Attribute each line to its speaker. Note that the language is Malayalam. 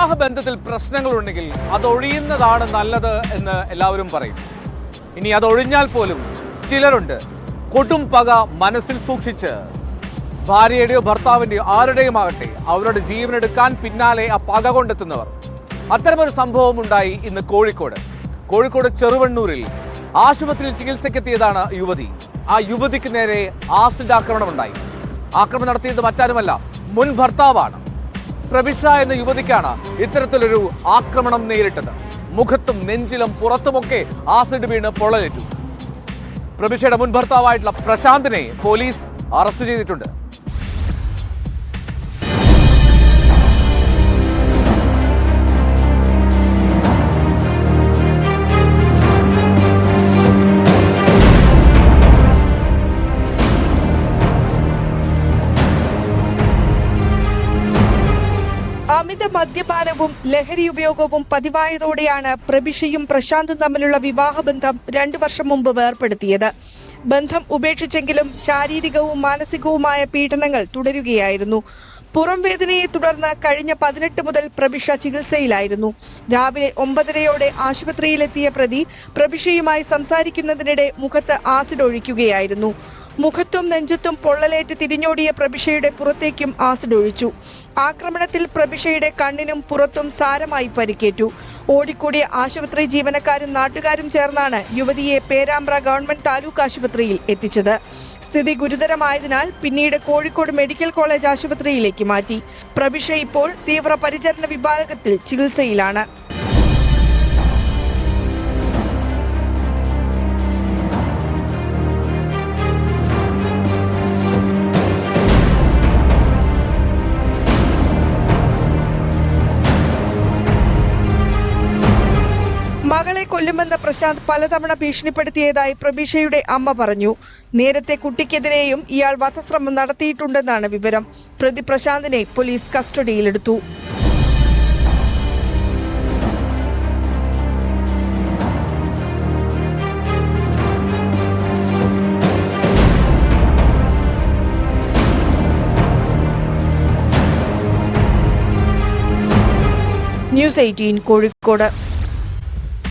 Speaker 1: വിവാഹബന്ധത്തിൽ പ്രശ്നങ്ങളുണ്ടെങ്കിൽ അതൊഴിയുന്നതാണ് നല്ലത് എന്ന് എല്ലാവരും പറയും. ഇനി അതൊഴിഞ്ഞാൽ പോലും ചിലരുണ്ട് കൊടും പക മനസ്സിൽ സൂക്ഷിച്ച് ഭാര്യയുടെയോ ഭർത്താവിൻ്റെയോ ആരുടെയും ആകട്ടെ അവരുടെ ജീവനെടുക്കാൻ പിന്നാലെ ആ പക കൊണ്ടെത്തുന്നവർ. അത്തരമൊരു സംഭവം ഉണ്ടായി ഇന്ന് കോഴിക്കോട് ചെറുവണ്ണൂരിൽ ആശുപത്രിയിൽ ചികിത്സയ്ക്കെത്തിയതാണ് യുവതി. ആ യുവതിക്ക് നേരെ ആസിഡ് ആക്രമണം ഉണ്ടായി. ആക്രമണം നടത്തിയത് മറ്റാരുമല്ല, മുൻ ഭർത്താവാണ്. പ്രഭിഷ എന്ന യുവതിക്കാണ് ഇത്തരത്തിലൊരു ആക്രമണം നേരിട്ടത്. മുഖത്തും നെഞ്ചിലും പുറത്തുമൊക്കെ ആസിഡ് വീണ് പൊള്ളലേറ്റു. പ്രഭിഷയുടെ മുൻ ഭർത്താവായിട്ടുള്ള പ്രശാന്തിനെ പോലീസ് അറസ്റ്റ് ചെയ്തിട്ടുണ്ട്.
Speaker 2: അമിത മദ്യപാനവും ലഹരി ഉപയോഗവും പതിവായതോടെയാണ് പ്രഭിഷയും പ്രശാന്തും തമ്മിലുള്ള വിവാഹബന്ധം 2 വർഷം മുമ്പ് വേർപെടുത്തിയത്. ബന്ധം ഉപേക്ഷിച്ചെങ്കിലും ശാരീരികവും മാനസികവുമായ പീഡനങ്ങൾ തുടരുകയായിരുന്നു. പുറംവേദനയെ തുടർന്ന് കഴിഞ്ഞ 18 മുതൽ പ്രഭിഷ ചികിത്സയിലായിരുന്നു. രാവിലെ 9:30 ആശുപത്രിയിലെത്തിയ പ്രതി പ്രഭിഷയുമായി സംസാരിക്കുന്നതിനിടെ മുഖത്ത് ആസിഡ് ഒഴിക്കുകയായിരുന്നു. മുഖത്തും നെഞ്ചത്തും പൊള്ളലേറ്റ് തിരിഞ്ഞോടിയ പ്രഭിഷയുടെ പുറത്തേക്കും ആസിഡ് ഒഴിച്ചു. ആക്രമണത്തിൽ പ്രഭിഷയുടെ കണ്ണിനും പുറത്തും സാരമായി പരിക്കേറ്റു. ഓടിക്കൂടിയ ആശുപത്രി ജീവനക്കാരും നാട്ടുകാരും ചേർന്നാണ് യുവതിയെ പേരാമ്പ്ര ഗവൺമെന്റ് താലൂക്ക് ആശുപത്രിയിൽ എത്തിച്ചത്. സ്ഥിതി ഗുരുതരമായതിനാൽ പിന്നീട് കോഴിക്കോട് മെഡിക്കൽ കോളേജ് ആശുപത്രിയിലേക്ക് മാറ്റി. പ്രഭിഷ ഇപ്പോൾ തീവ്രപരിചരണ വിഭാഗത്തിൽ ചികിത്സയിലാണ്. മകളെ കൊല്ലുമെന്ന പ്രശാന്ത് പലതവണ ഭീഷണിപ്പെടുത്തിയതായി പ്രഭിഷയുടെ അമ്മ പറഞ്ഞു. നേരത്തെ കുട്ടിക്കെതിരെയും ഇയാൾ വധശ്രമം നടത്തിയിട്ടുണ്ടെന്നാണ് വിവരം. പ്രതി പ്രശാന്തിനെ പോലീസ് കസ്റ്റഡിയിലെടുത്തു. ന്യൂസ് 18 കോഴിക്കോട്.